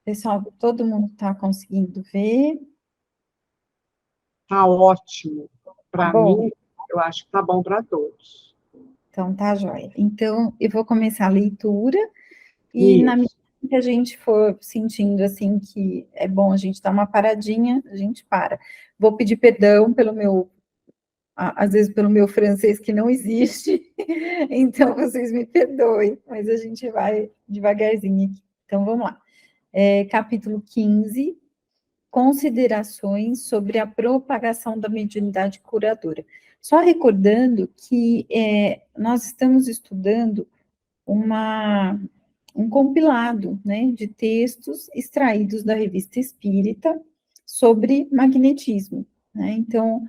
Pessoal, todo mundo está conseguindo ver? Tá ótimo. Tá Para bom? mim, eu acho que tá bom para todos. Então, tá joia. Então, eu vou começar a leitura e na medida Isso. que a gente for sentindo, assim, que é bom a gente dar uma paradinha, a gente para. Vou pedir perdão pelo meu, às vezes pelo meu francês que não existe, então vocês me perdoem, mas a gente vai devagarzinho aqui. Então, vamos lá. Capítulo 15. Considerações sobre a propagação da mediunidade curadora. Só recordando que nós estamos estudando um compilado, né, de textos extraídos da Revista Espírita sobre magnetismo, né? Então,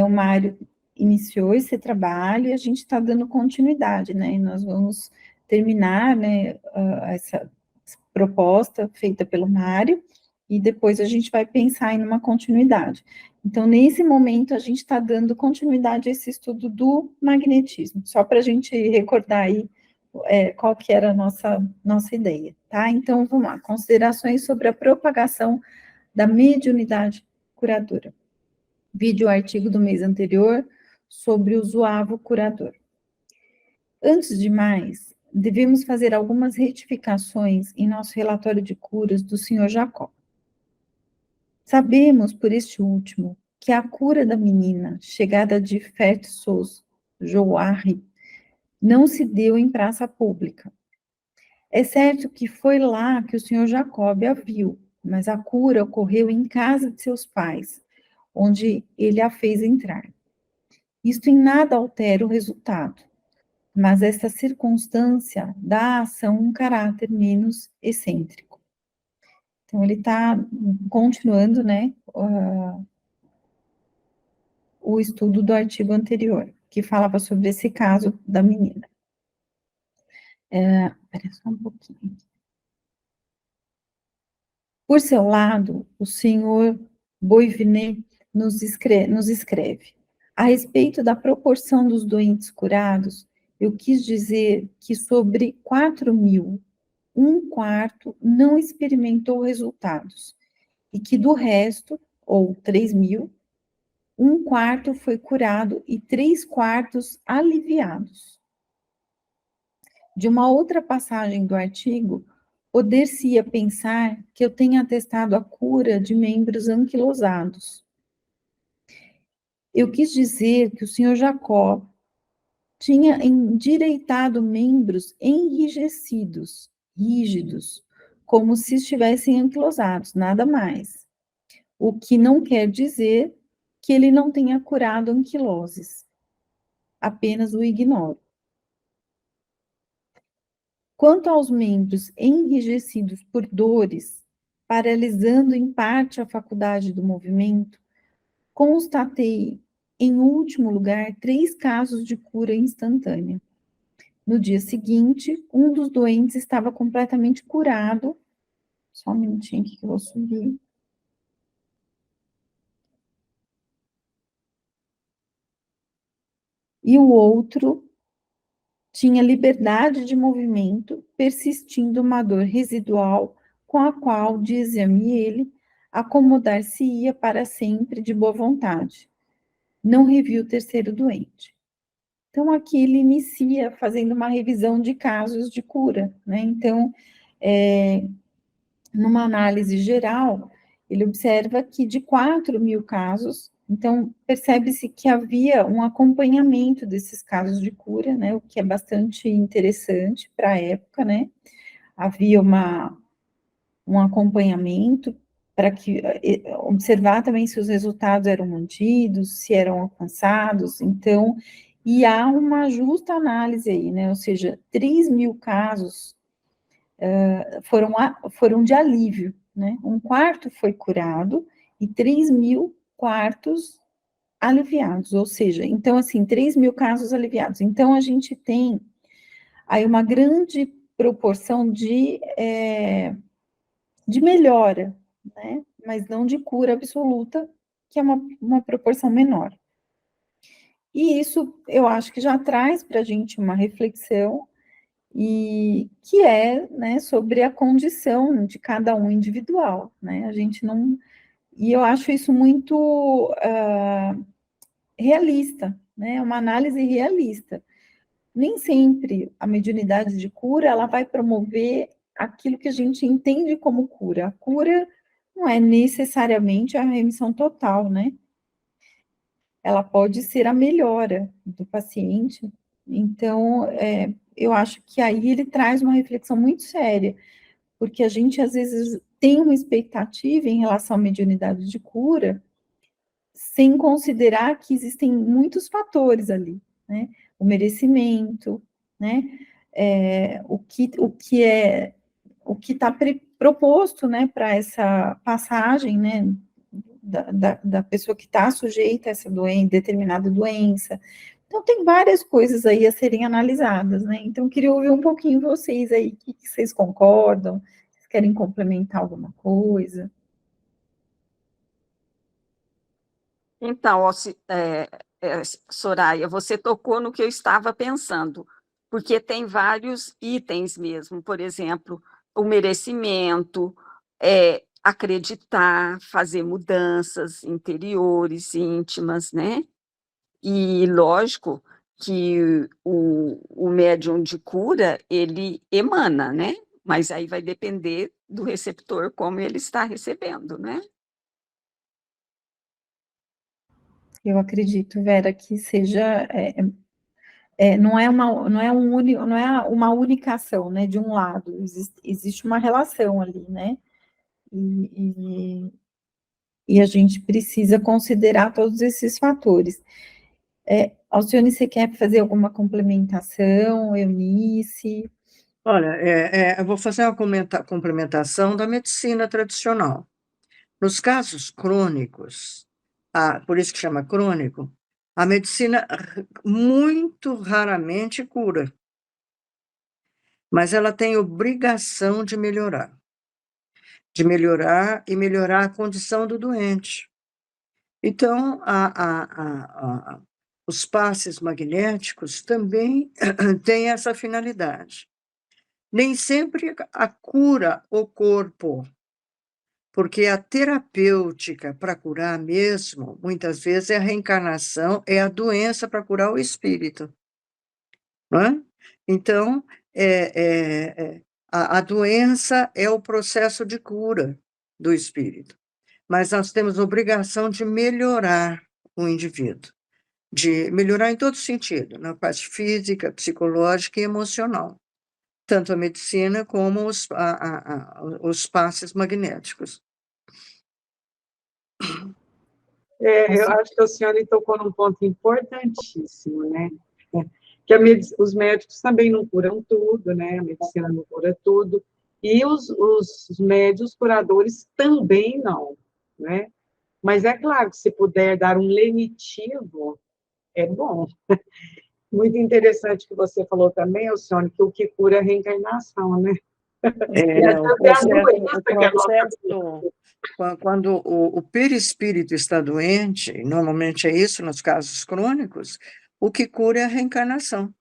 o Mário iniciou esse trabalho e a gente está dando continuidade, né? E nós vamos terminar, né, essa proposta feita pelo Mário e depois a gente vai pensar em uma continuidade. Então, nesse momento, a gente está dando continuidade a esse estudo do magnetismo, só para a gente recordar aí qual que era a nossa ideia, tá? Então, vamos lá, considerações sobre a propagação da mediunidade curadora. Vídeo artigo do mês anterior sobre o zoavo curador. Antes de mais, devemos fazer algumas retificações em nosso relatório de curas do Sr. Jacó. Sabemos, por este último, que a cura da menina, chegada de Fertsos, Jouarre, não se deu em praça pública. É certo que foi lá que o Sr. Jacob a viu, mas a cura ocorreu em casa de seus pais, onde ele a fez entrar. Isto em nada altera o resultado, mas esta circunstância dá à ação um caráter menos excêntrico. Então, ele está continuando, né, o estudo do artigo anterior, que falava sobre esse caso da menina. Espera só um pouquinho. Por seu lado, o senhor Boivinet nos escreve. A respeito da proporção dos doentes curados, eu quis dizer que sobre 4.000, um quarto não experimentou resultados, e que do resto, ou 3.000, um quarto foi curado e 3/4 aliviados. De uma outra passagem do artigo, poder-se-ia pensar que eu tenha atestado a cura de membros anquilosados. Eu quis dizer que o senhor Jacó tinha endireitado membros enrijecidos, rígidos, como se estivessem anquilosados, nada mais. O que não quer dizer que ele não tenha curado anquiloses, apenas o ignoro. Quanto aos membros enrijecidos por dores, paralisando em parte a faculdade do movimento, constatei, em último lugar, 3 casos de cura instantânea. No dia seguinte, um dos doentes estava completamente curado. Só um minutinho aqui que eu vou subir. E o outro tinha liberdade de movimento, persistindo uma dor residual com a qual, dizia-me ele, acomodar-se-ia para sempre de boa vontade. Não revi o terceiro doente. Então, aqui ele inicia fazendo uma revisão de casos de cura, né? Então, numa análise geral, ele observa que de 4.000 casos, então, percebe-se que havia um acompanhamento desses casos de cura, né? O que é bastante interessante para a época, né? Havia um acompanhamento para que observar também se os resultados eram mantidos, se eram alcançados, então, e há uma justa análise aí, né? Ou seja, 3.000 casos foram de alívio, né? Um quarto foi curado e 3.000 quartos aliviados, ou seja, então, assim, 3.000 casos aliviados. Então, a gente tem aí uma grande proporção de melhora, né? Mas não de cura absoluta, que é uma proporção menor. E isso eu acho que já traz para a gente uma reflexão e que é, né, sobre a condição de cada um individual, né? A gente não... E eu acho isso muito realista, né? Uma análise realista. Nem sempre a mediunidade de cura, ela vai promover aquilo que a gente entende como cura. A cura não é necessariamente a remissão total, né? Ela pode ser a melhora do paciente. Então, eu acho que aí ele traz uma reflexão muito séria, porque a gente, às vezes, tem uma expectativa em relação à mediunidade de cura, sem considerar que existem muitos fatores ali, né? O merecimento, né? O que está proposto, né, para essa passagem, né, da pessoa que está sujeita a essa determinada doença. Então, tem várias coisas aí a serem analisadas, né? Então, queria ouvir um pouquinho vocês aí, o que vocês concordam, vocês querem complementar alguma coisa? Então, Soraya, você tocou no que eu estava pensando, porque tem vários itens mesmo, por exemplo, o merecimento, acreditar, fazer mudanças interiores, íntimas, né? E lógico que o médium de cura, ele emana, né? Mas aí vai depender do receptor, como ele está recebendo, né? Eu acredito, Vera, que seja não é não é uma única ação, né, de um lado, existe uma relação ali, né, e, e a gente precisa considerar todos esses fatores. Alcione, você quer fazer alguma complementação, Eunice? Olha, eu vou fazer uma complementação da medicina tradicional. Nos casos crônicos, por isso que chama crônico, a medicina muito raramente cura, mas ela tem obrigação de melhorar e melhorar a condição do doente. Então, os passes magnéticos também têm essa finalidade. Nem sempre a cura o corpo, porque a terapêutica para curar mesmo, muitas vezes é a reencarnação, é a doença para curar o espírito. Não é? Então, a doença é o processo de cura do espírito, mas nós temos obrigação de melhorar o indivíduo, de melhorar em todo sentido, na parte física, psicológica e emocional, tanto a medicina como os passes magnéticos. Eu acho que a senhora tocou num ponto importantíssimo, né? Que os médicos também não curam tudo, né? A medicina não cura tudo, e os médios curadores também não, né? Mas é claro que se puder dar um lenitivo, é bom. Muito interessante que você falou também, Alcione, que o que cura é a reencarnação, né? Quando o perispírito está doente, normalmente é isso nos casos crônicos, o que cura é a reencarnação.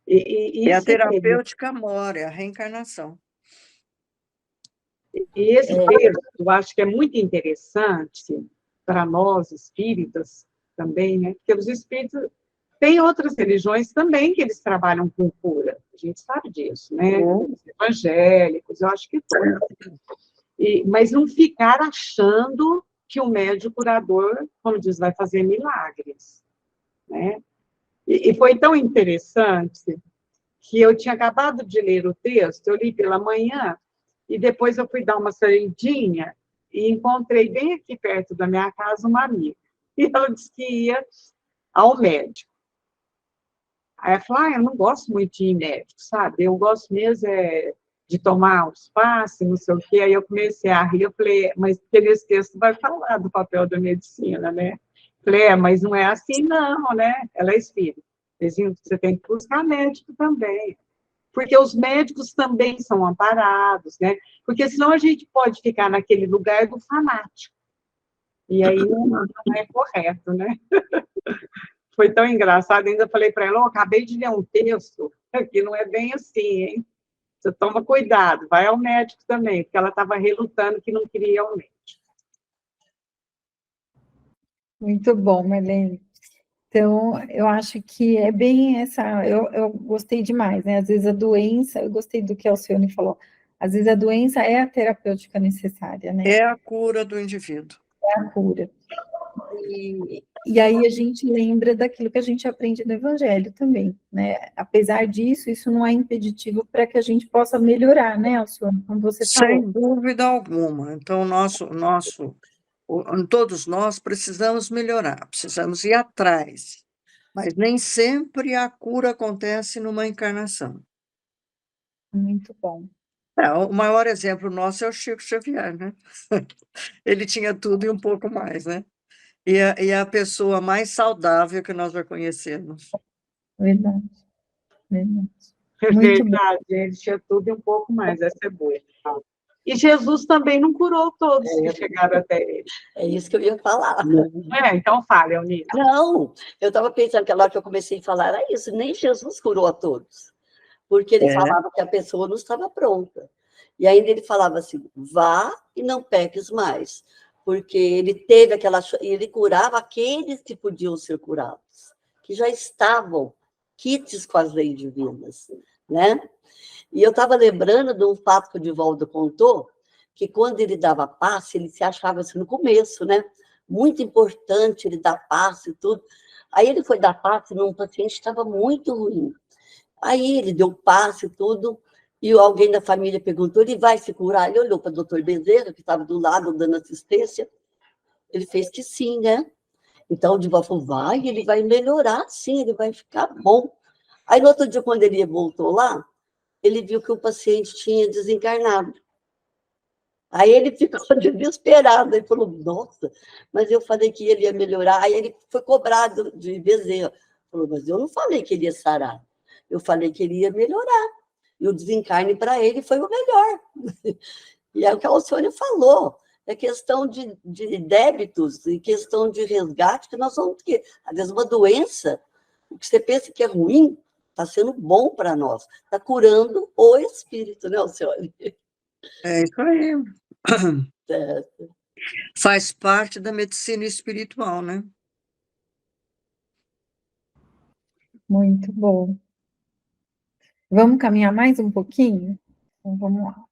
E a terapêutica mora, é a reencarnação. E esse texto, eu acho que é muito interessante para nós espíritas também, né? Porque os espíritos têm outras religiões também que eles trabalham com cura. A gente sabe disso, né? Os evangélicos, eu acho que todos. Mas não ficar achando que o médium curador, como diz, vai fazer milagres, né? E foi tão interessante que eu tinha acabado de ler o texto, eu li pela manhã, e depois eu fui dar uma saidinha e encontrei bem aqui perto da minha casa uma amiga. E ela disse que ia ao médico. Aí ela falou, eu não gosto muito de ir médico, sabe? Eu gosto mesmo de tomar os passes, não sei o quê. Aí eu comecei a rir, eu falei, mas esse texto vai falar do papel da medicina, né? Falei, mas não é assim não, né? Ela é espírita. Você tem que buscar médico também. Porque os médicos também são amparados, né? Porque senão a gente pode ficar naquele lugar do fanático. E aí não é correto, né? foi tão engraçado, ainda falei para ela, acabei de ler um texto, que não é bem assim, hein? Você toma cuidado, vai ao médico também, porque ela estava relutando que não queria ir ao médico. Muito bom, Marlene. Então, eu acho que é bem essa, eu gostei demais, né? Às vezes a doença, eu gostei do que a Alcione falou, às vezes a doença é a terapêutica necessária, né? É a cura do indivíduo. É a cura. E aí a gente lembra daquilo que a gente aprende no Evangelho também, né? Apesar disso, isso não é impeditivo para que a gente possa melhorar, né, Alcione, como você falou. Sem dúvida alguma. Então, todos nós precisamos melhorar, precisamos ir atrás. Mas nem sempre a cura acontece numa encarnação. Muito bom. O maior exemplo nosso é o Chico Xavier, né? Ele tinha tudo e um pouco mais, né? E a pessoa mais saudável que nós já conhecemos. Verdade, verdade. É Muito bom. verdade, ele tinha tudo e um pouco mais, essa é boa. E Jesus também não curou todos que chegaram até ele. É isso que eu ia falar. Então fale, Eunice. Não, eu estava pensando que a hora que eu comecei a falar era isso, nem Jesus curou a todos, porque ele falava que a pessoa não estava pronta. E ainda ele falava assim, vá e não peques mais, porque ele teve ele curava aqueles que podiam ser curados, que já estavam quites com as leis divinas, né? E eu estava lembrando de um fato que o Divaldo contou, que quando ele dava passe, ele se achava assim no começo, né? Muito importante ele dar passe e tudo. Aí ele foi dar passe num paciente que estava muito ruim. Aí ele deu passe e tudo, e alguém da família perguntou, ele vai se curar? Ele olhou para o doutor Bezerra, que estava do lado dando assistência, ele fez que sim, né? Então o Divaldo falou, vai, ele vai melhorar, sim, ele vai ficar bom. Aí no outro dia, quando ele voltou lá, ele viu que o paciente tinha desencarnado. Aí ele ficou desesperado, ele falou, nossa, mas eu falei que ele ia melhorar. Aí ele foi cobrado de Bezerra. Falou, mas eu não falei que ele ia sarar, eu falei que ele ia melhorar. E o desencarne para ele foi o melhor. E é o que a Alcione falou, é questão de débitos e questão de resgate que nós vamos ter. Às vezes uma doença, o que você pensa que é ruim, está sendo bom para nós, está curando o espírito, né, Alcione? É isso aí. É. Faz parte da medicina espiritual, né? Muito bom. Vamos caminhar mais um pouquinho? Então, vamos lá.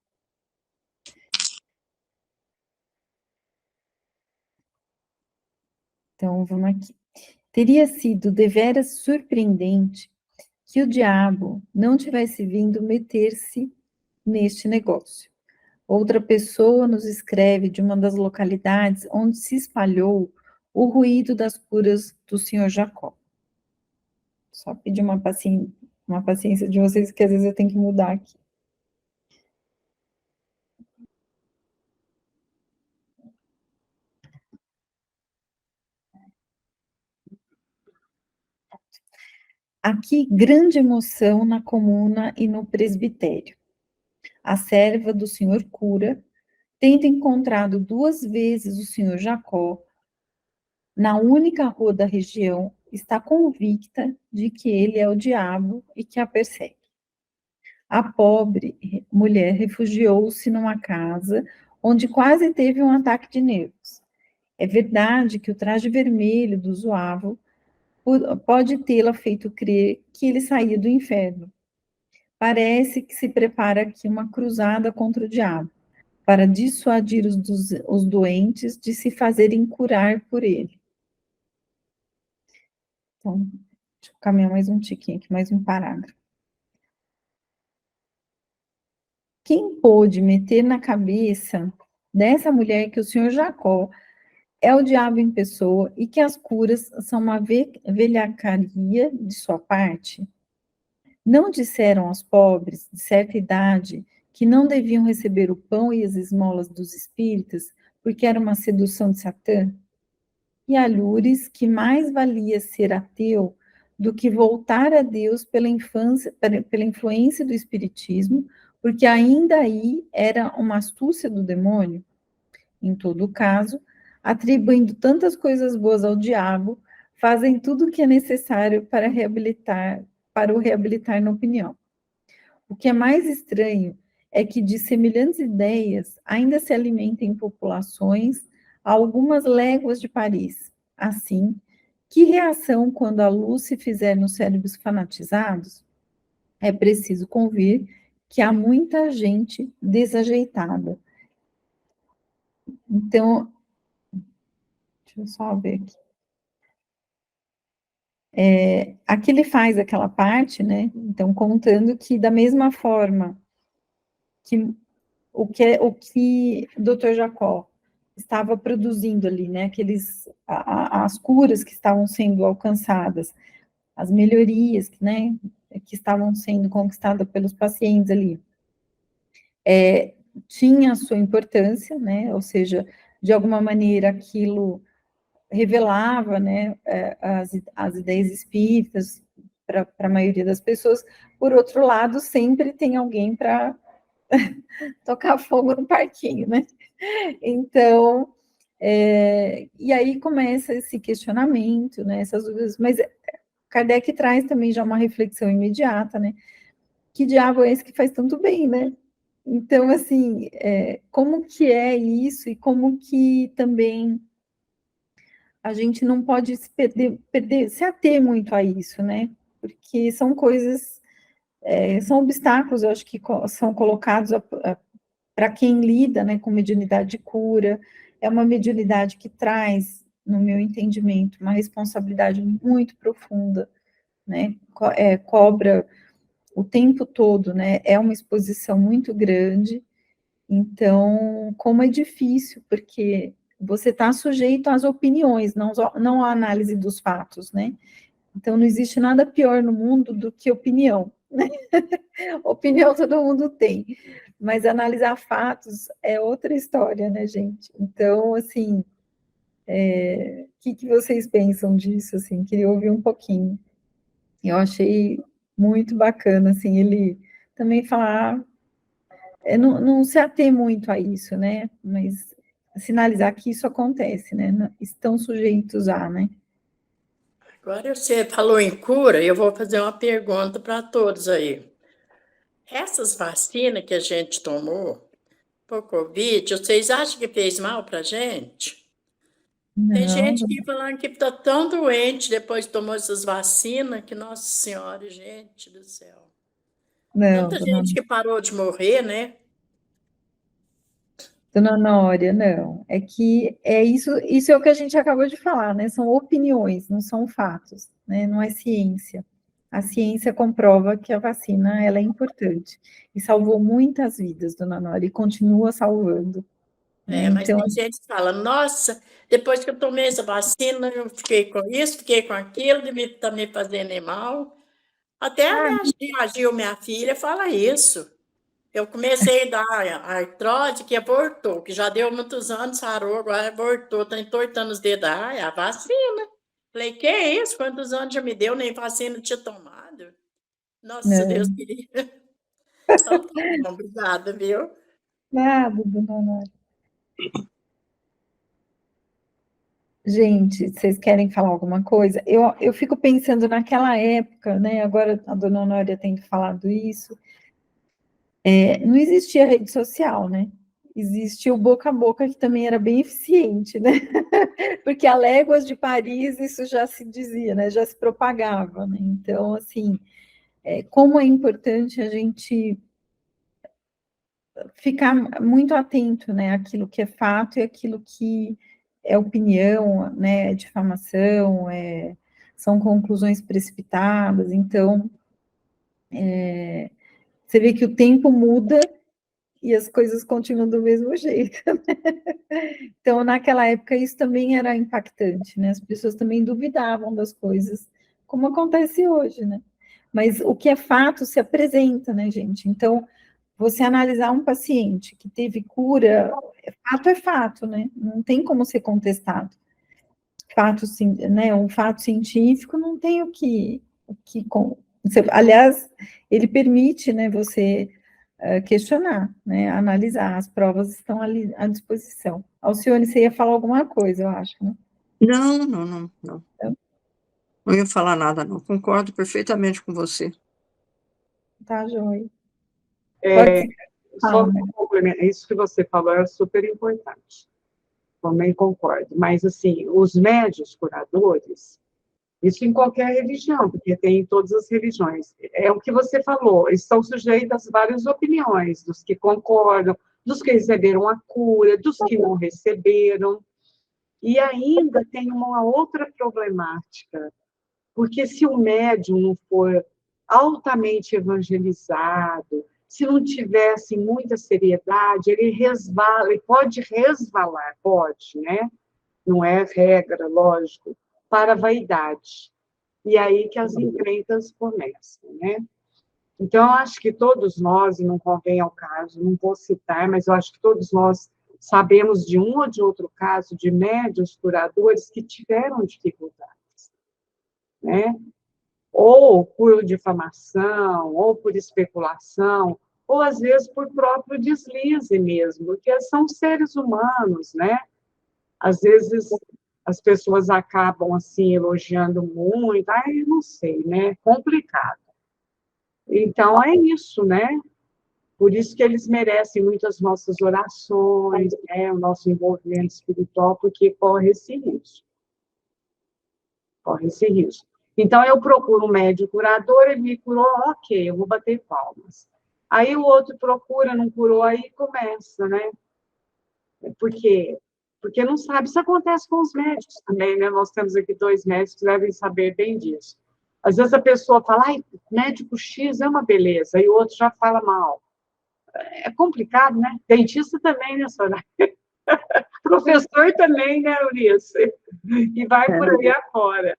Então, vamos aqui. Teria sido deveras surpreendente que o diabo não tivesse vindo meter-se neste negócio. Outra pessoa nos escreve de uma das localidades onde se espalhou o ruído das curas do senhor Jacó. Só pedir uma paciência de vocês, que às vezes eu tenho que mudar aqui. Aqui, grande emoção na comuna e no presbitério. A serva do senhor cura, tendo encontrado 2 vezes o senhor Jacó, na única rua da região, está convicta de que ele é o diabo e que a persegue. A pobre mulher refugiou-se numa casa onde quase teve um ataque de nervos. É verdade que o traje vermelho do zoavo pode tê-la feito crer que ele saía do inferno. Parece que se prepara aqui uma cruzada contra o diabo, para dissuadir os doentes de se fazerem curar por ele. Então, deixa eu caminhar mais um tiquinho aqui, mais um parágrafo. Quem pôde meter na cabeça dessa mulher que o senhor Jacó é o diabo em pessoa e que as curas são uma velhacaria de sua parte? Não disseram aos pobres de certa idade que não deviam receber o pão e as esmolas dos espíritas, porque era uma sedução de Satã? E a Lures que mais valia ser ateu do que voltar a Deus pela influência do espiritismo, porque ainda aí era uma astúcia do demônio? Em todo caso, atribuindo tantas coisas boas ao diabo, fazem tudo o que é necessário para o reabilitar na opinião. O que é mais estranho é que de semelhantes ideias ainda se alimentem em populações a algumas léguas de Paris. Assim, que reação quando a luz se fizer nos cérebros fanatizados? É preciso convir que há muita gente desajeitada. Então, deixa eu só ver aqui. Aqui ele faz aquela parte, né? Então, contando que da mesma forma que o que o Dr. Jacó estava produzindo ali, né? As curas que estavam sendo alcançadas, as melhorias, né? Que estavam sendo conquistadas pelos pacientes ali, tinha a sua importância, né? Ou seja, de alguma maneira aquilo revelava, né, as ideias espíritas para a maioria das pessoas. Por outro lado, sempre tem alguém para tocar fogo no parquinho, né? Então, e aí começa esse questionamento, né, essas dúvidas, mas Kardec traz também já uma reflexão imediata, né? Que diabo é esse que faz tanto bem, né? Então, assim, como que é isso e como que também a gente não pode se ater muito a isso, né? Porque são coisas, são obstáculos, eu acho que são colocados para quem lida, né, com mediunidade de cura. É uma mediunidade que traz, no meu entendimento, uma responsabilidade muito profunda, né? Cobra o tempo todo, né? É uma exposição muito grande. Então, como é difícil, porque você está sujeito às opiniões, não à análise dos fatos, né? Então, não existe nada pior no mundo do que opinião, né? Opinião todo mundo tem, mas analisar fatos é outra história, né, gente? Então, assim, o que vocês pensam disso, assim? Queria ouvir um pouquinho. Eu achei muito bacana, assim, ele também falar, não se ater muito a isso, né? Mas sinalizar que isso acontece, né? Estão sujeitos a, né? Agora você falou em cura, eu vou fazer uma pergunta para todos aí. Essas vacinas que a gente tomou por Covid, vocês acham que fez mal para a gente? Tem Não, gente que falando que está tão doente depois que tomou essas vacinas, que, Nossa Senhora, gente do céu. não, Tanta gente que parou de morrer, né? dona Nória, não. É que isso é o que a gente acabou de falar, né? São opiniões, não são fatos, né? Não é ciência. A ciência comprova que a vacina ela é importante e salvou muitas vidas, dona Nória, e continua salvando, né? Mas Então, tem gente que fala, nossa, depois que eu tomei essa vacina, eu fiquei com isso, fiquei com aquilo, está me fazendo mal. Até a Gil, minha filha, fala isso. Eu comecei a dar a artrose, que abortou, que já deu muitos anos, sarou, agora abortou, está entortando os dedos. É a vacina. Falei, que é isso? Quantos anos já me deu, nem vacina tinha tomado? Nossa, Deus queria. Então, tá bom, obrigada, viu? nada, dona Nória. Gente, vocês querem falar alguma coisa? Eu fico pensando naquela época, né? Agora a dona Nória tem falado isso. Não existia rede social, né? Existia o boca a boca, que também era bem eficiente, né? Porque a léguas de Paris, isso já se dizia, né? Já se propagava, né? Então, assim, como é importante a gente ficar muito atento, né? Àquilo que é fato e aquilo que é opinião, né? É difamação, são conclusões precipitadas. Então, você vê que o tempo muda e as coisas continuam do mesmo jeito, né? Então, naquela época, isso também era impactante, né? As pessoas também duvidavam das coisas, como acontece hoje, né? Mas o que é fato se apresenta, né, gente? Então, você analisar um paciente que teve cura, é fato, né? Não tem como ser contestado. Fato, né? Um fato científico não tem aliás, ele permite, né, você questionar, né, analisar, as provas estão ali à disposição. Alcione, você ia falar alguma coisa, eu acho, né? Não. Então, Não ia falar nada, não. Concordo perfeitamente com você. Tá, joia. É, Pode só falar. para complementar, isso que você falou é super importante. Também concordo. Mas, assim, os médios curadores, isso em qualquer religião, porque tem em todas as religiões. É o que você falou, eles estão sujeitos às várias opiniões, dos que concordam, dos que receberam a cura, dos que não receberam. E ainda tem uma outra problemática, porque se o médium não for altamente evangelizado, se não tivesse muita seriedade, ele resvala, ele pode resvalar, pode, né? Não é regra, lógico, para a vaidade. E aí que as encrencas começam, né? Então, eu acho que todos nós, e não convém ao caso, não vou citar, mas eu acho que todos nós sabemos de um ou de outro caso de médiuns curadores que tiveram dificuldades, né? Ou por difamação, ou por especulação, ou às vezes por próprio deslize mesmo, porque são seres humanos, né? Às vezes as pessoas acabam assim elogiando muito, ai, não sei, né? Complicado. Então é isso, né? Por isso que eles merecem muitas nossas orações, né? O nosso envolvimento espiritual, porque corre esse risco. Corre esse risco. Então, eu procuro um médico curador, ele me curou, ok, eu vou bater palmas. Aí o outro procura, não curou, aí começa, né? Por quê? Porque não sabe. Isso acontece com os médicos também, né? Nós temos aqui 2 médicos que devem saber bem disso. Às vezes a pessoa fala, ai, médico X é uma beleza, e o outro já fala mal. É complicado, né? Dentista também, né, Soraya? Professor também, né, Eunice? E vai por aí afora.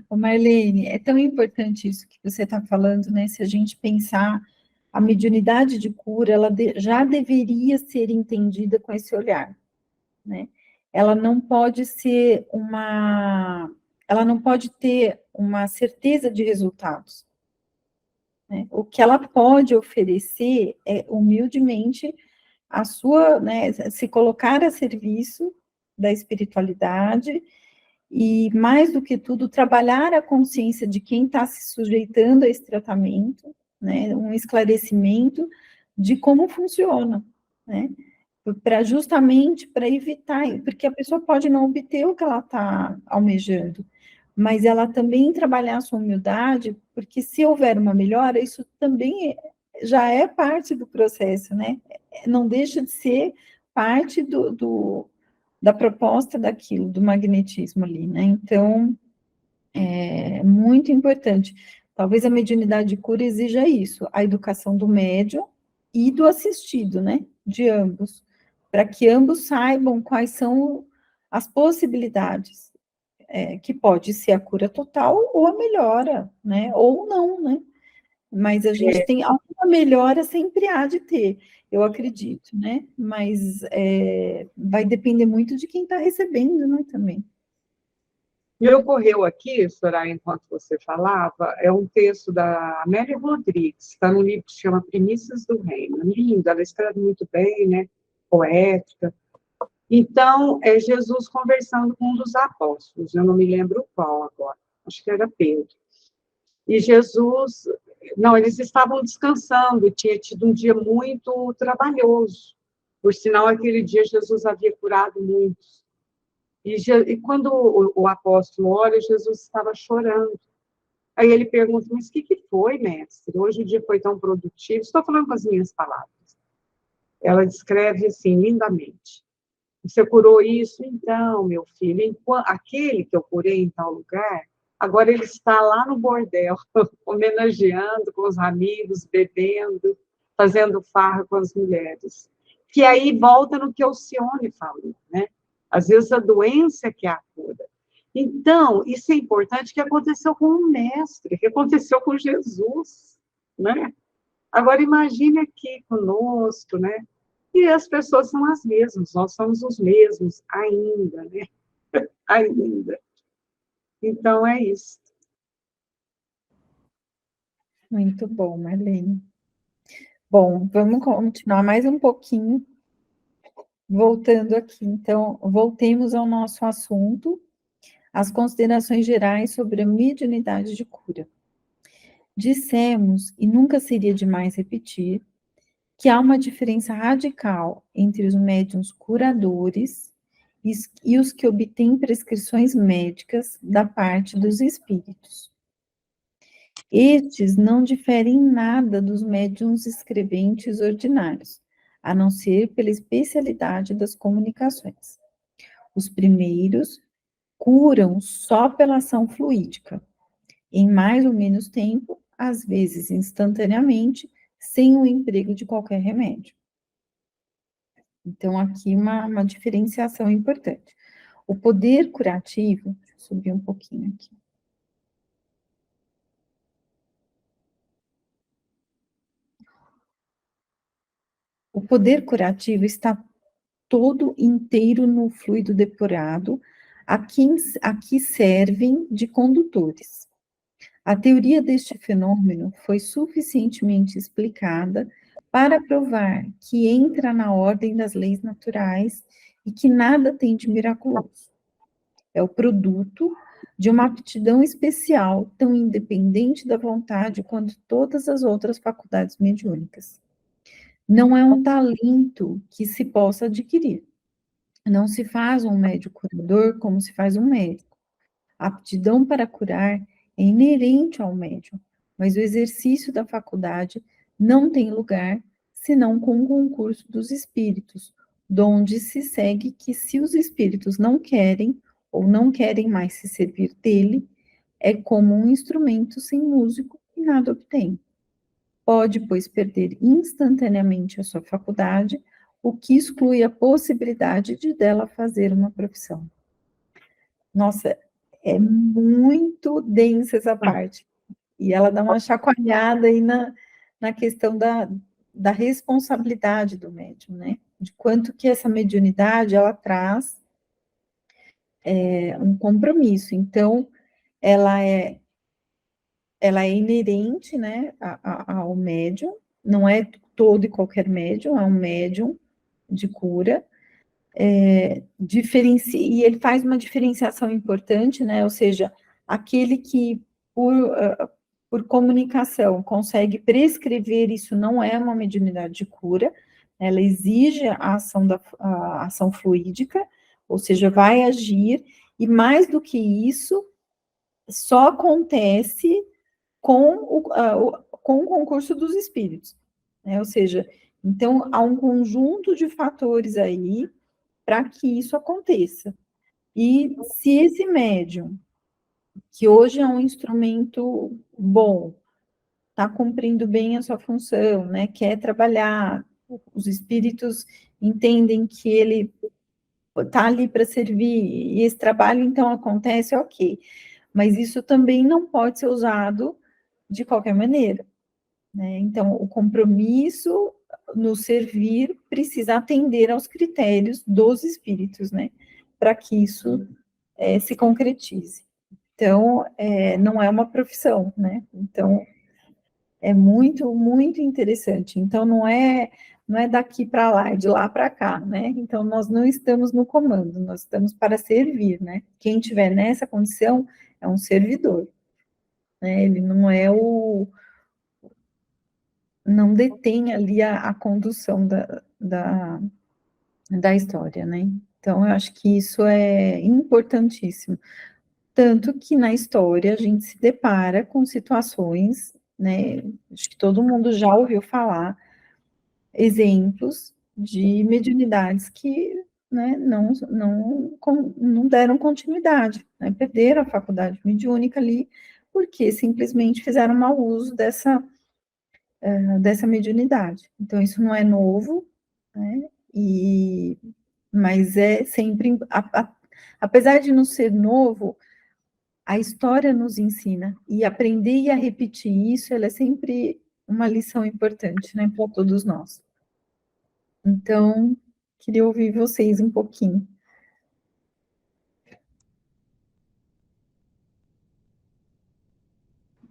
Ô Marlene, é tão importante isso que você está falando, né? Se a gente pensar, a mediunidade de cura, ela já deveria ser entendida com esse olhar, né? Ela não pode ser ela não pode ter uma certeza de resultados, né? O que ela pode oferecer é, humildemente, a sua, né, se colocar a serviço da espiritualidade e, mais do que tudo, trabalhar a consciência de quem está se sujeitando a esse tratamento, né, um esclarecimento de como funciona, né, para justamente para evitar, porque a pessoa pode não obter o que ela está almejando, mas ela também trabalhar a sua humildade, porque se houver uma melhora, isso também já é parte do processo, né, não deixa de ser parte da proposta daquilo, do magnetismo ali, né? Então, é muito importante. Talvez a mediunidade de cura exija isso, a educação do médium e do assistido, né? De ambos, para que ambos saibam quais são as possibilidades, que pode ser a cura total ou a melhora, né? Ou não, né? Mas a gente tem alguma melhora, sempre há de ter, eu acredito, né? Mas vai depender muito de quem está recebendo, né, também. Me ocorreu aqui, Soraya, enquanto você falava, é um texto da Amélia Rodrigues, está num livro que se chama Primícias do Reino. Linda, ela escreve muito bem, né? Poética. Então, é Jesus conversando com um dos apóstolos, eu não me lembro qual agora, acho que era Pedro. E Jesus, não, eles estavam descansando, tinha tido um dia muito trabalhoso. Por sinal, aquele dia Jesus havia curado muitos. E quando o apóstolo olha, Jesus estava chorando. Aí ele pergunta, mas o que foi, mestre? Hoje o dia foi tão produtivo. Estou falando com as minhas palavras. Ela descreve assim, lindamente. Você curou isso? Então, meu filho, aquele que eu curei em tal lugar, agora ele está lá no bordel, homenageando com os amigos, bebendo, fazendo farra com as mulheres. Que aí volta no que o Alcione falou, né? Às vezes a doença que é a cura. Então, isso é importante, que aconteceu com o mestre, que aconteceu com Jesus, né? Agora, imagine aqui conosco, né? E as pessoas são as mesmas, nós somos os mesmos ainda, né? Ainda. Então, é isso. Muito bom, Marlene. Bom, vamos continuar mais um pouquinho, voltando aqui. Então, voltemos ao nosso assunto. as considerações gerais sobre a mediunidade de cura. Dissemos, e nunca seria demais repetir, que há uma diferença radical entre os médiuns curadores e os que obtêm prescrições médicas da parte dos espíritos. Estes não diferem nada dos médiuns escreventes ordinários, a não ser pela especialidade das comunicações. Os primeiros curam só pela ação fluídica, em mais ou menos tempo, às vezes instantaneamente, sem o emprego de qualquer remédio. Então, aqui uma diferenciação importante. O poder curativo, deixa eu subir um pouquinho aqui. O poder curativo está todo inteiro no fluido depurado, a que servem de condutores. A teoria deste fenômeno foi suficientemente explicada para provar que entra na ordem das leis naturais e que nada tem de miraculoso. É o produto de uma aptidão especial, tão independente da vontade quanto todas as outras faculdades mediúnicas. Não é um talento que se possa adquirir. Não se faz um médico curador como se faz um médico. A aptidão para curar é inerente ao médium, mas o exercício da faculdade não tem lugar senão com o concurso dos espíritos, donde se segue que se os espíritos não querem ou não querem mais se servir dele, é como um instrumento sem músico e nada obtém. Pode, pois, perder instantaneamente a sua faculdade, o que exclui a possibilidade de dela fazer uma profissão. Nossa, é muito densa essa parte. E ela dá uma chacoalhada aí na questão da responsabilidade do médium, né? De quanto que essa mediunidade, ela traz um compromisso. Então, ela é inerente, né, ao médium, não é todo e qualquer médium, é um médium de cura, e ele faz uma diferenciação importante, né, ou seja, aquele que, por comunicação, consegue prescrever, isso não é uma mediunidade de cura, ela exige a ação fluídica, ou seja, vai agir, e mais do que isso, só acontece com o concurso dos espíritos, né? Ou seja, então há um conjunto de fatores aí para que isso aconteça. E se esse médium, que hoje é um instrumento bom, está cumprindo bem a sua função, né? Quer trabalhar, os espíritos entendem que ele está ali para servir, e esse trabalho então acontece, ok. Mas isso também não pode ser usado de qualquer maneira, né? Então, o compromisso no servir precisa atender aos critérios dos espíritos, né? Para que isso se concretize. Então, não é uma profissão, né? Então, é muito, muito interessante. Então, não é daqui para lá, é de lá para cá, né? Então, nós não estamos no comando, nós estamos para servir, né? Quem estiver nessa condição é um servidor, né? Ele não é não detém ali a condução da história, né? Então, eu acho que isso é importantíssimo. Tanto que na história a gente se depara com situações, né? Acho que todo mundo já ouviu falar, exemplos de mediunidades que, né, não deram continuidade, né? Perderam a faculdade mediúnica ali, porque simplesmente fizeram mau uso dessa mediunidade. Então, isso não é novo, né? Mas é sempre, apesar de não ser novo, a história nos ensina, e aprender a repetir isso, ela é sempre uma lição importante, né, para todos nós. Então, queria ouvir vocês um pouquinho.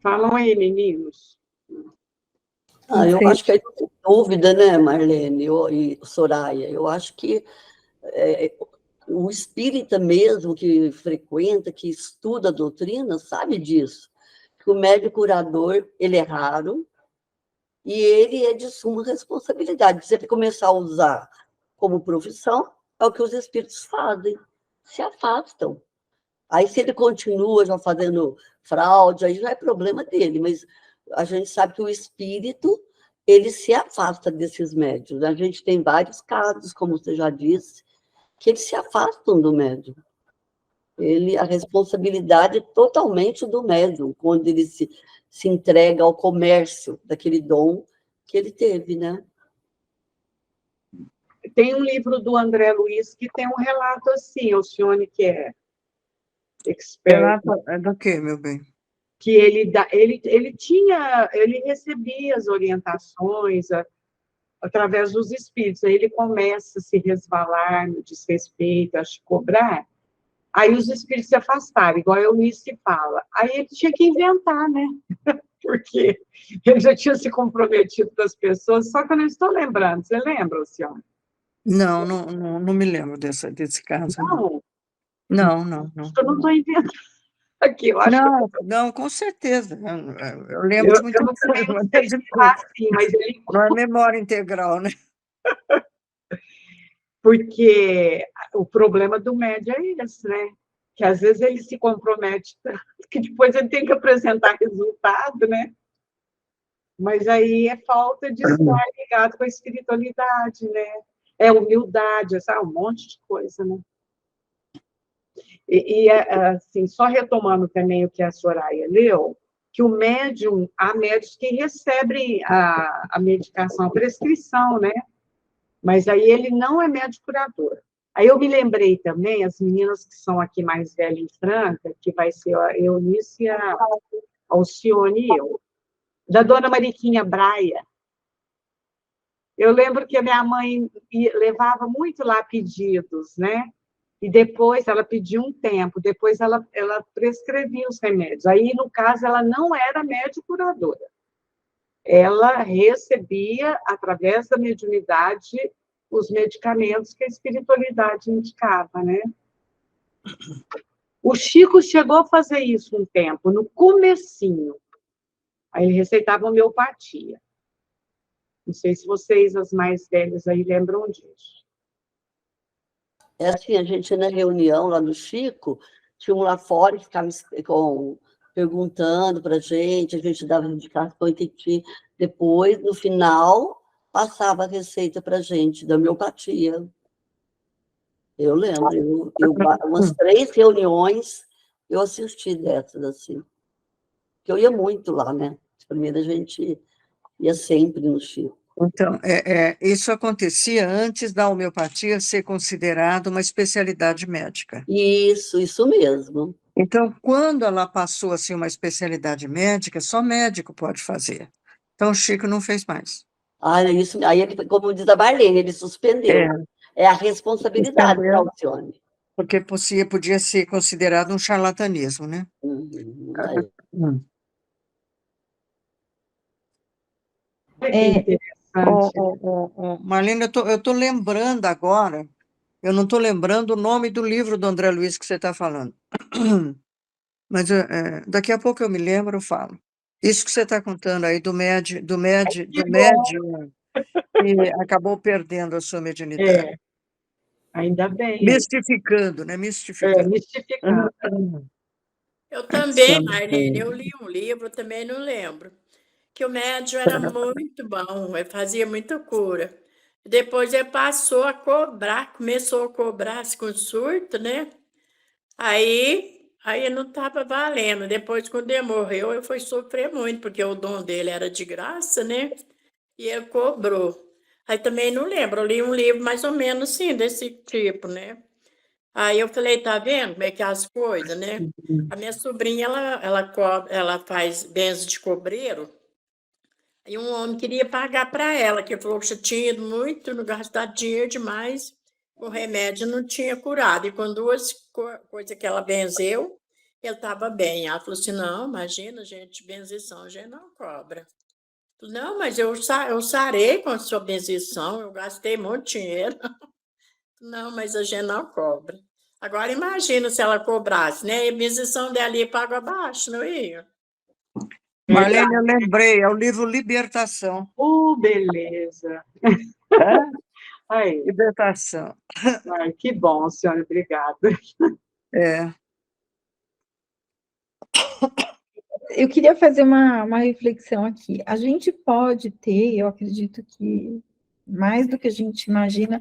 Falam aí, meninos. Eu acho que aí não tem dúvida, né, Marlene e Soraya? Eu acho que O espírita mesmo que frequenta, que estuda a doutrina, sabe disso. Que o médium curador, ele é raro e ele é de suma responsabilidade. Se ele começar a usar como profissão, é o que os espíritos fazem, se afastam. Aí, se ele continua já fazendo fraude, aí já é problema dele, mas a gente sabe que o espírito, ele se afasta desses médiuns. A gente tem vários casos, como você já disse, que eles se afastam do médium. A responsabilidade é totalmente do médium, quando ele se entrega ao comércio daquele dom que ele teve, né? Tem um livro do André Luiz que tem um relato assim, Alcione, que é expert, É do quê, meu bem? que ele recebia as orientações através dos espíritos, aí ele começa a se resvalar no desrespeito, a cobrar, aí os espíritos se afastaram, igual a Eunice fala. Aí ele tinha que inventar, né? Porque ele já tinha se comprometido com as pessoas, só que eu não estou lembrando. Você lembra, Luciano? Não me lembro desse caso. Não, Não. acho que eu não estou inventando aqui. Eu acho Não, com certeza. Eu que lembro de muita eu também coisa, não mas sei é se difícil. tá assim, mas ele... Não é memória integral, né? Porque o problema do médio é esse, né? Que às vezes ele se compromete tanto que depois ele tem que apresentar resultado, né? Mas aí é falta de estar ligado com a espiritualidade, né? É humildade, sabe? Um monte de coisa, né? Assim, só retomando também o que a Soraya leu, que há médicos que recebem a medicação, a prescrição, né? Mas aí ele não é médico curador. Aí eu me lembrei também, as meninas que são aqui mais velhas em Franca, que vai ser a Eunice, a Alcione e eu, da dona Mariquinha Braia. Eu lembro que a minha mãe levava muito lá pedidos, né? E depois ela pediu um tempo, depois ela prescrevia os remédios. Aí, no caso, ela não era médico curadora. Ela recebia, através da mediunidade, os medicamentos que a espiritualidade indicava, né? O Chico chegou a fazer isso um tempo, no comecinho. Aí ele receitava homeopatia. Não sei se vocês, as mais velhas, aí lembram disso. É assim, a gente na reunião lá no Chico, tinha um lá fora que ficava perguntando para a gente dava indicação, entendi. Depois, no final, passava a receita para a gente da homeopatia. Eu lembro, umas 3 reuniões eu assisti dessas, assim. Porque eu ia muito lá, né? Primeiro a gente ia sempre no Chico. Então, isso acontecia antes da homeopatia ser considerada uma especialidade médica. Isso mesmo. Então, quando ela passou a ser uma especialidade médica, só médico pode fazer. Então, o Chico não fez mais. Isso, aí, ele, como diz a Marlene, ele suspendeu. É a responsabilidade da Alcione. Porque podia ser considerado um charlatanismo, né? Marlene, eu estou lembrando agora, eu não estou lembrando o nome do livro do André Luiz que você está falando. Mas daqui a pouco eu me lembro, eu falo. Isso que você está contando aí do médium que acabou perdendo a sua mediunidade. Ainda bem. Mistificando, né? Mistificando. Mistificando. Eu também, Marlene, eu li um livro, também não lembro, que o médium era muito bom, ele fazia muita cura. Depois ele passou a cobrar, começou a cobrar com surto, né? Aí não estava valendo. Depois, quando ele morreu, eu fui sofrer muito, porque o dom dele era de graça, né? E ele cobrou. Aí também não lembro, eu li um livro mais ou menos assim, desse tipo, né? Aí eu falei, tá vendo como é que é as coisas, né? A minha sobrinha, ela faz benzo de cobreiro, e um homem queria pagar para ela, que falou que já tinha ido muito, não gastado dinheiro demais, o remédio não tinha curado. E com 2 coisas que ela benzeu, ele estava bem. Ela falou assim, não, imagina, gente, benzição, a gente não cobra. Não, mas eu sarei com a sua benzição, eu gastei muito dinheiro. Não, mas a gente não cobra. Agora imagina se ela cobrasse, né? A missão dela ia para água abaixo, não ia? Marlene, eu lembrei, é o livro Libertação. Beleza. É? Aí, Libertação. ai, que bom, senhora, obrigada. É. Eu queria fazer uma reflexão aqui. A gente pode ter, eu acredito que mais do que a gente imagina,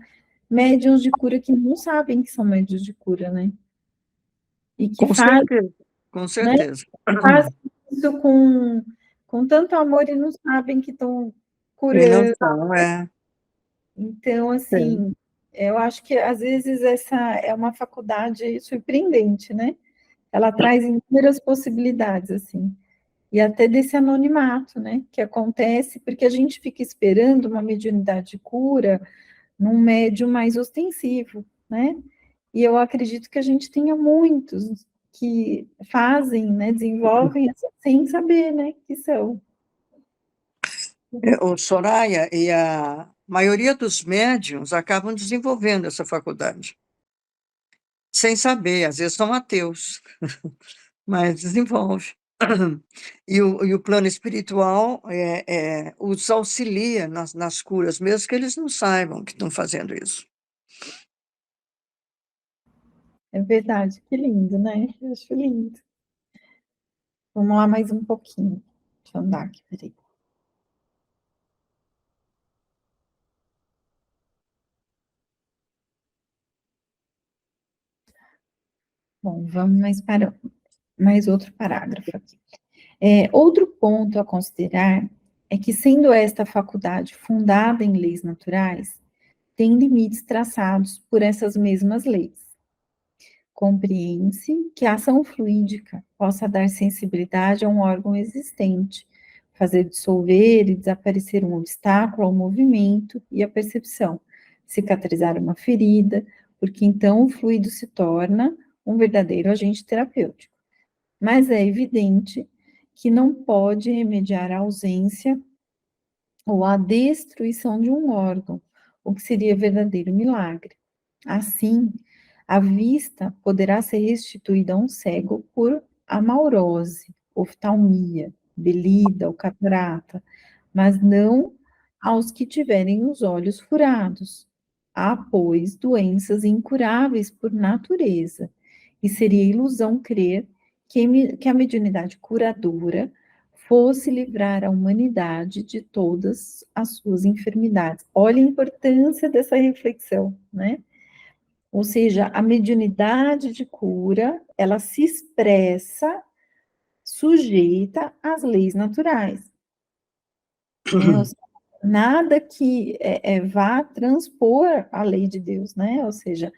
médiuns de cura que não sabem que são médiuns de cura, né? E que Com fazem, certeza, com né, certeza. fazem isso com tanto amor e não sabem que estão E não curando. são, é. Então, assim, eu acho que às vezes essa é uma faculdade surpreendente, né? Ela traz inúmeras possibilidades, assim. E até desse anonimato, né, que acontece, porque a gente fica esperando uma mediunidade de cura num médium mais ostensivo, né, e eu acredito que a gente tenha muitos que fazem, né, desenvolvem sem saber, né, que são. O Soraya e a maioria dos médiuns acabam desenvolvendo essa faculdade, sem saber, às vezes são ateus, mas desenvolve. E o plano espiritual os auxilia nas curas, mesmo que eles não saibam que estão fazendo isso. É verdade, que lindo, né, eu acho lindo. Vamos lá mais um pouquinho, deixa eu andar aqui, peraí. Bom, vamos mais outro parágrafo aqui. Outro ponto a considerar é que, sendo esta faculdade fundada em leis naturais, tem limites traçados por essas mesmas leis. Compreende-se que a ação fluídica possa dar sensibilidade a um órgão existente, fazer dissolver e desaparecer um obstáculo ao movimento e à percepção, cicatrizar uma ferida, porque então o fluido se torna um verdadeiro agente terapêutico. Mas é evidente que não pode remediar a ausência ou a destruição de um órgão, o que seria verdadeiro milagre. Assim, a vista poderá ser restituída a um cego por amaurose, oftalmia, belida ou catarata, mas não aos que tiverem os olhos furados. Há, pois, doenças incuráveis por natureza, e seria ilusão crer que a mediunidade curadora fosse livrar a humanidade de todas as suas enfermidades. Olha a importância dessa reflexão, né? Ou seja, a mediunidade de cura, ela se expressa sujeita às leis naturais. Né? Ou seja, nada que vá transpor a lei de Deus, né? Ou seja,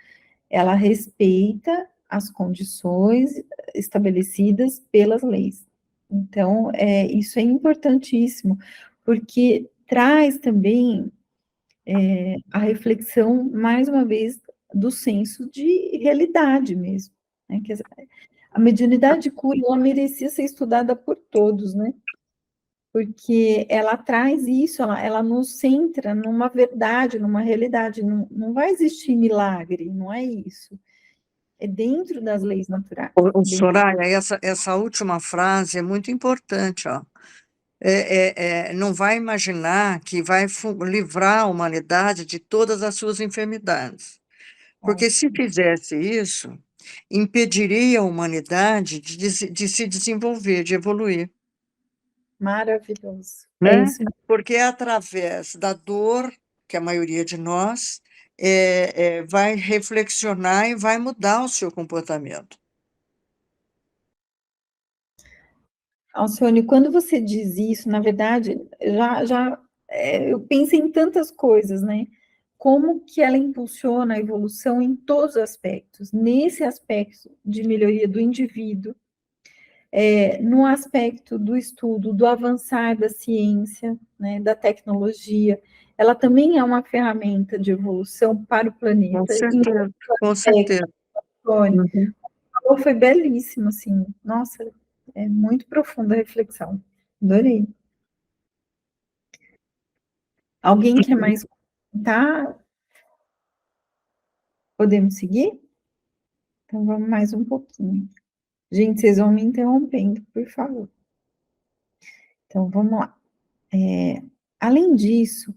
ela respeita as condições estabelecidas pelas leis. Então, isso é importantíssimo, porque traz também a reflexão, mais uma vez, do senso de realidade mesmo. Né? Que a mediunidade de cura, ela merecia ser estudada por todos, né? Porque ela traz isso, ela nos centra numa verdade, numa realidade, não vai existir milagre, não é isso. É dentro das leis naturais. Soraya, essa última frase é muito importante, ó. Não vai imaginar que vai livrar a humanidade de todas as suas enfermidades. Porque se fizesse isso, impediria a humanidade de se desenvolver, de evoluir. Maravilhoso. É Né? isso. Porque é através da dor que a maioria de nós vai reflexionar e vai mudar o seu comportamento. Alcione, quando você diz isso, na verdade, eu penso em tantas coisas, né? Como que ela impulsiona a evolução em todos os aspectos. Nesse aspecto de melhoria do indivíduo, no aspecto do estudo, do avançar da ciência, né, da tecnologia, ela também é uma ferramenta de evolução para o planeta. Com certeza, com certeza. Uhum. Foi belíssimo, assim, nossa, é muito profunda a reflexão, adorei. Alguém quer mais comentar? Podemos seguir? Então, vamos mais um pouquinho. Gente, vocês vão me interrompendo, por favor. Então, vamos lá. Além disso,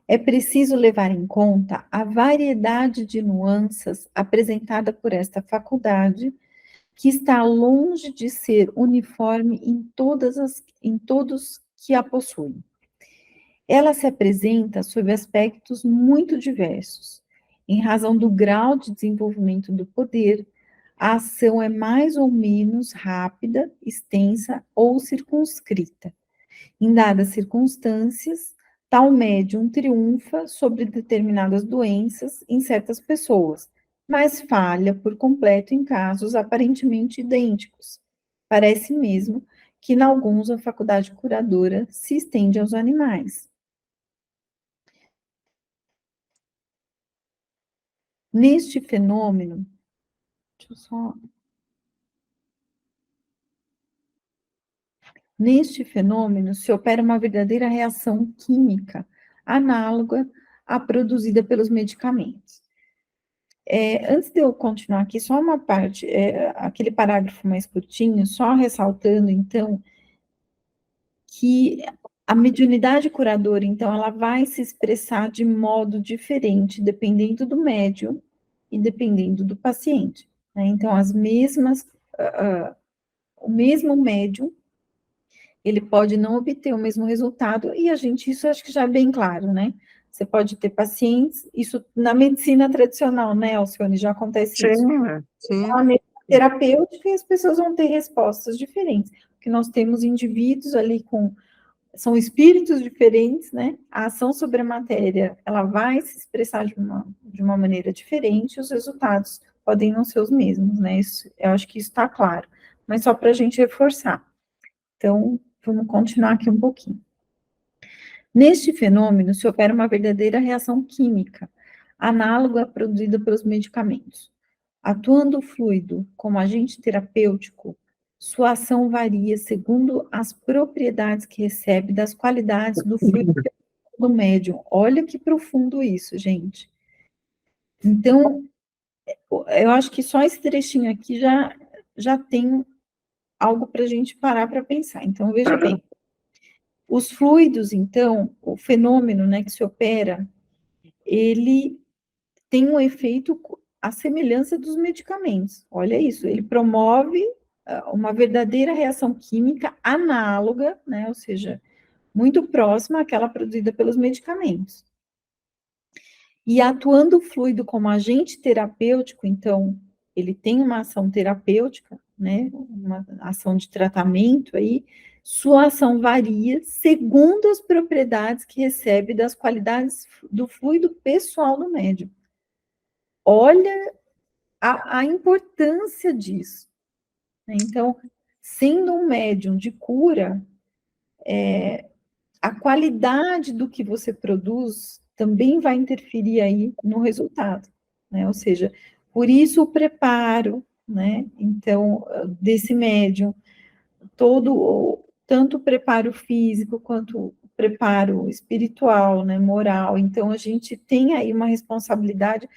é preciso levar em conta a variedade de nuances apresentada por esta faculdade, que está longe de ser uniforme em todos que a possuem. Ela se apresenta sob aspectos muito diversos. Em razão do grau de desenvolvimento do poder, a ação é mais ou menos rápida, extensa ou circunscrita. Em dadas circunstâncias, tal médium triunfa sobre determinadas doenças em certas pessoas, mas falha por completo em casos aparentemente idênticos. Parece mesmo que, em alguns, a faculdade curadora se estende aos animais. Neste fenômeno, deixa eu só... Neste fenômeno se opera uma verdadeira reação química, análoga à produzida pelos medicamentos. Antes de eu continuar aqui, só uma parte, aquele parágrafo mais curtinho, só ressaltando, então, que a mediunidade curadora, então, ela vai se expressar de modo diferente, dependendo do médium e dependendo do paciente, né? Então, o mesmo médium, ele pode não obter o mesmo resultado, e isso acho que já é bem claro, né? Você pode ter pacientes, isso na medicina tradicional, né, Alcione, já acontece isso. Sim. A medicina terapêutica, e as pessoas vão ter respostas diferentes, porque nós temos indivíduos ali são espíritos diferentes, né? A ação sobre a matéria, ela vai se expressar de uma maneira diferente, os resultados podem não ser os mesmos, né? Eu acho que isso está claro, mas só para a gente reforçar. Então, vamos continuar aqui um pouquinho. Neste fenômeno se opera uma verdadeira reação química, análoga à produzida pelos medicamentos. Atuando o fluido como agente terapêutico, sua ação varia segundo as propriedades que recebe das qualidades do fluido do médium. Olha que profundo isso, gente. Então, eu acho que só esse trechinho aqui já tem algo para a gente parar para pensar. Então, veja bem. Os fluidos, então, o fenômeno, né, que se opera, ele tem um efeito à semelhança dos medicamentos. Olha isso, ele promove uma verdadeira reação química análoga, né, ou seja, muito próxima àquela produzida pelos medicamentos. E atuando o fluido como agente terapêutico, então, ele tem uma ação terapêutica, né, uma ação de tratamento aí, sua ação varia segundo as propriedades que recebe das qualidades do fluido pessoal do médium. Olha a importância disso. Então, sendo um médium de cura, a qualidade do que você produz também vai interferir aí no resultado, né? Ou seja, por isso o preparo, né? Então, desse médium, tanto o preparo físico quanto o preparo espiritual, né, moral. Então, a gente tem aí uma responsabilidade,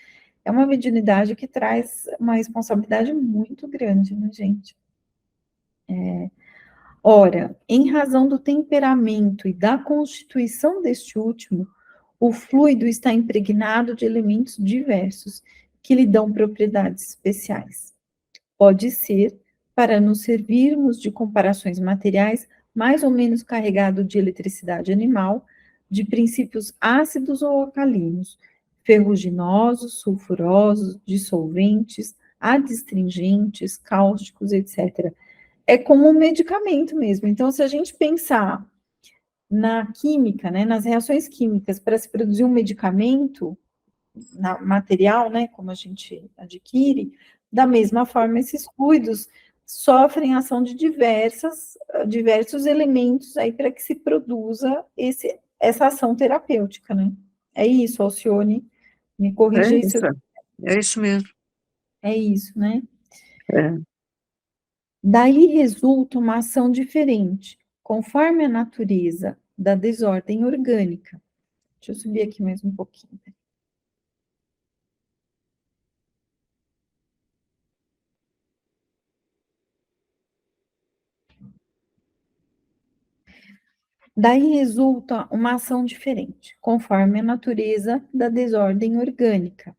é uma mediunidade que traz uma responsabilidade muito grande, né, gente? Ora, em razão do temperamento e da constituição deste último, o fluido está impregnado de elementos diversos que lhe dão propriedades especiais. Pode ser, para nos servirmos de comparações materiais, mais ou menos carregado de eletricidade animal, de princípios ácidos ou alcalinos, ferruginosos, sulfurosos, dissolventes, adstringentes, cáusticos, etc. É como um medicamento mesmo. Então, se a gente pensar na química, né, nas reações químicas para se produzir um medicamento, material, né, como a gente adquire, da mesma forma, esses fluidos sofrem ação de diversos elementos aí para que se produza essa ação terapêutica, né? É isso, Alcione, me corrija aí. É isso mesmo. É isso, né? É. Daí resulta uma ação diferente, conforme a natureza da desordem orgânica. Deixa eu subir aqui mais um pouquinho. Daí resulta uma ação diferente, conforme a natureza da desordem orgânica.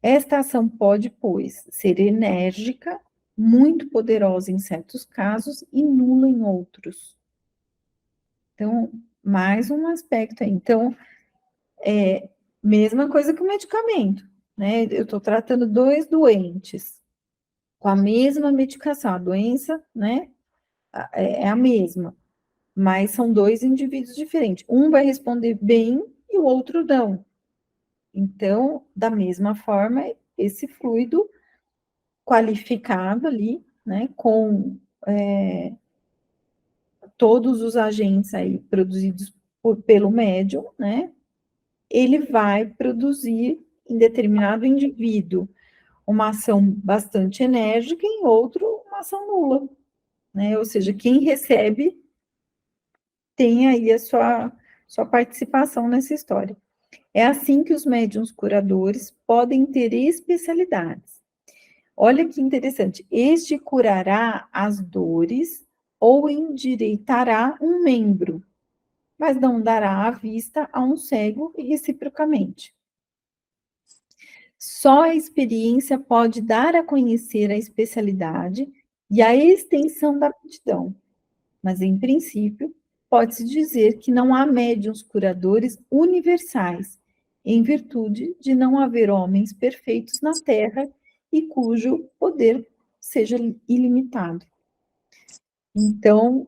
Esta ação pode, pois, ser enérgica, muito poderosa em certos casos e nula em outros. Então, mais um aspecto aí. Então, mesma coisa que o medicamento, né? Eu estou tratando dois doentes com a mesma medicação, a doença, né, é a mesma, mas são dois indivíduos diferentes. Um vai responder bem e o outro não. Então, da mesma forma, esse fluido qualificado ali, né, com todos os agentes aí produzidos pelo médium, né, ele vai produzir em determinado indivíduo uma ação bastante enérgica, em outro, uma ação nula, né? Ou seja, quem recebe tem aí a sua participação nessa história. É assim que os médiuns curadores podem ter especialidades. Olha que interessante, este curará as dores ou endireitará um membro, mas não dará a vista a um cego e reciprocamente. Só a experiência pode dar a conhecer a especialidade e a extensão da aptidão, mas, em princípio, pode-se dizer que não há médiuns curadores universais, em virtude de não haver homens perfeitos na Terra e cujo poder seja ilimitado. Então,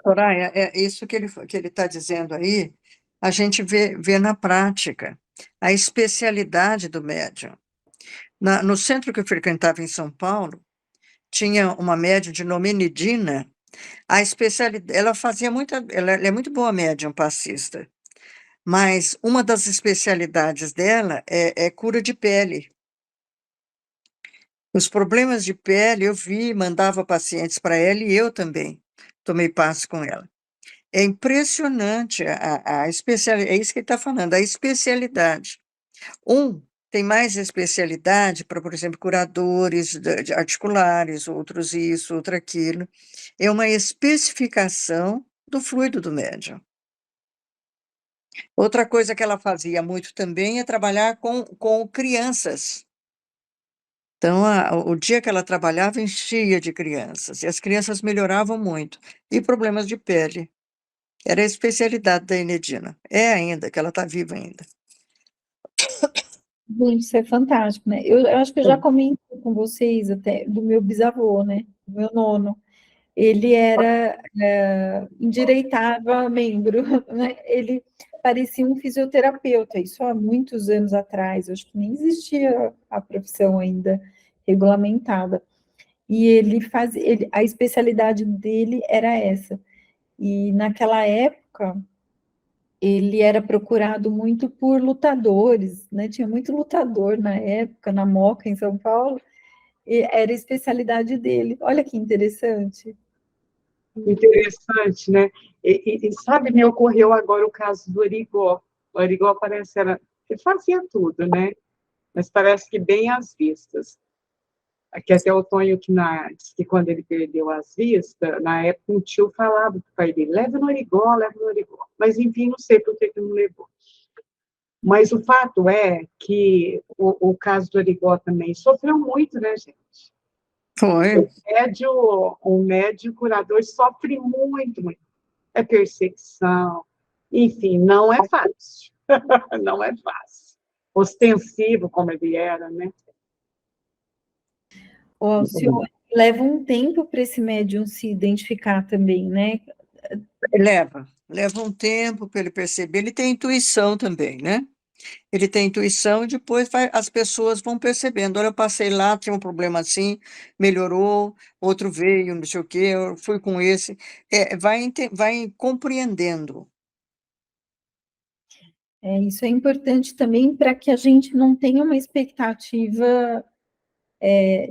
Soraya, é isso que ele está dizendo aí, a gente vê na prática a especialidade do médium. No centro que eu frequentava em São Paulo, tinha uma médium de nome Enidina. A especialidade, ela fazia ela é muito boa médium passista, mas uma das especialidades dela é cura de pele. Os problemas de pele eu vi, mandava pacientes para ela e eu também tomei passe com ela. É impressionante a especialidade, é isso que ele está falando, a especialidade. Tem mais especialidade para, por exemplo, curadores de articulares, outros isso, outro aquilo. É uma especificação do fluido do médium. Outra coisa que ela fazia muito também é trabalhar com crianças. Então, o dia que ela trabalhava, enchia de crianças, e as crianças melhoravam muito. E problemas de pele. Era a especialidade da Enedina. É ainda, que ela está viva ainda. gente, isso é fantástico, né? Eu acho que eu já comentei com vocês até do meu bisavô, né? Do meu nono. Ele endireitava membro, né? Ele parecia um fisioterapeuta, isso há muitos anos atrás, acho que nem existia a profissão ainda regulamentada. E a especialidade dele era essa. E naquela época, ele era procurado muito por lutadores, né? Tinha muito lutador na época, na Moca, em São Paulo, e era a especialidade dele. Olha que interessante. Interessante, né? E sabe, me ocorreu agora o caso do Origó. O Origó parece ele fazia tudo, né? Mas parece que bem às vistas. Aqui até o Tonho disse que quando ele perdeu as vistas, na época um tio falava para o pai dele, leva no Origó, leva no Origó. Mas, enfim, não sei por que não levou. Mas o fato é que o caso do Origó também sofreu muito, né, gente? Foi. O médium curador sofre muito, muito. É perseguição, enfim, não é fácil. Não é fácil. Ostensivo como ele era, né? O senhor leva um tempo para esse médium se identificar também, né? Leva um tempo para ele perceber, ele tem intuição também, né? Ele tem intuição e depois as pessoas vão percebendo. Olha, eu passei lá, tinha um problema assim, melhorou, outro veio, não sei o quê, eu fui com esse. Vai compreendendo. Isso é importante também para que a gente não tenha uma expectativa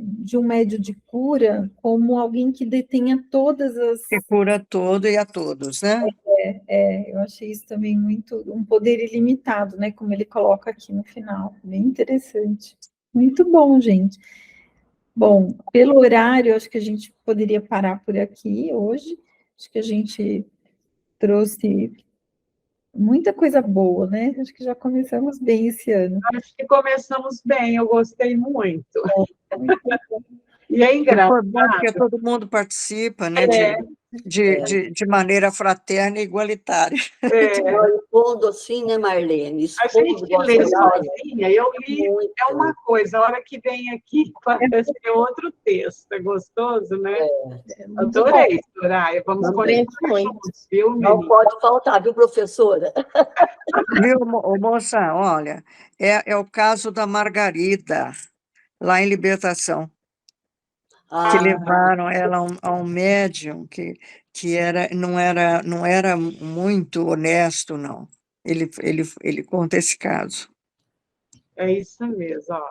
de um médium de cura como alguém que detenha todas as... Que cura todo e a todos, né? eu achei isso também um poder ilimitado, né? Como ele coloca aqui no final. Bem interessante. Muito bom, gente. Bom, pelo horário, acho que a gente poderia parar por aqui hoje. Acho que a gente trouxe muita coisa boa, né? Acho que já começamos bem esse ano. Acho que começamos bem, eu gostei muito. Muito bom. E é E foi bom engraçado. porque todo mundo participa, né, É, de maneira fraterna e igualitária. Não, expondo assim, né, Marlene? A Expondo, gente lê gosta sozinha, eu li, muito. é uma coisa, a hora que vem aqui parece que é outro texto, é gostoso, né? Muito Adorei, Soraya, vamos Aprendi continuar muito. juntos, viu, Não menina? pode faltar, viu, professora? Viu, moça? Olha, é o caso da Margarida, lá em Libertação, que Ah, levaram ela a um médium que não era muito honesto, não. Ele conta esse caso. É isso mesmo, ó.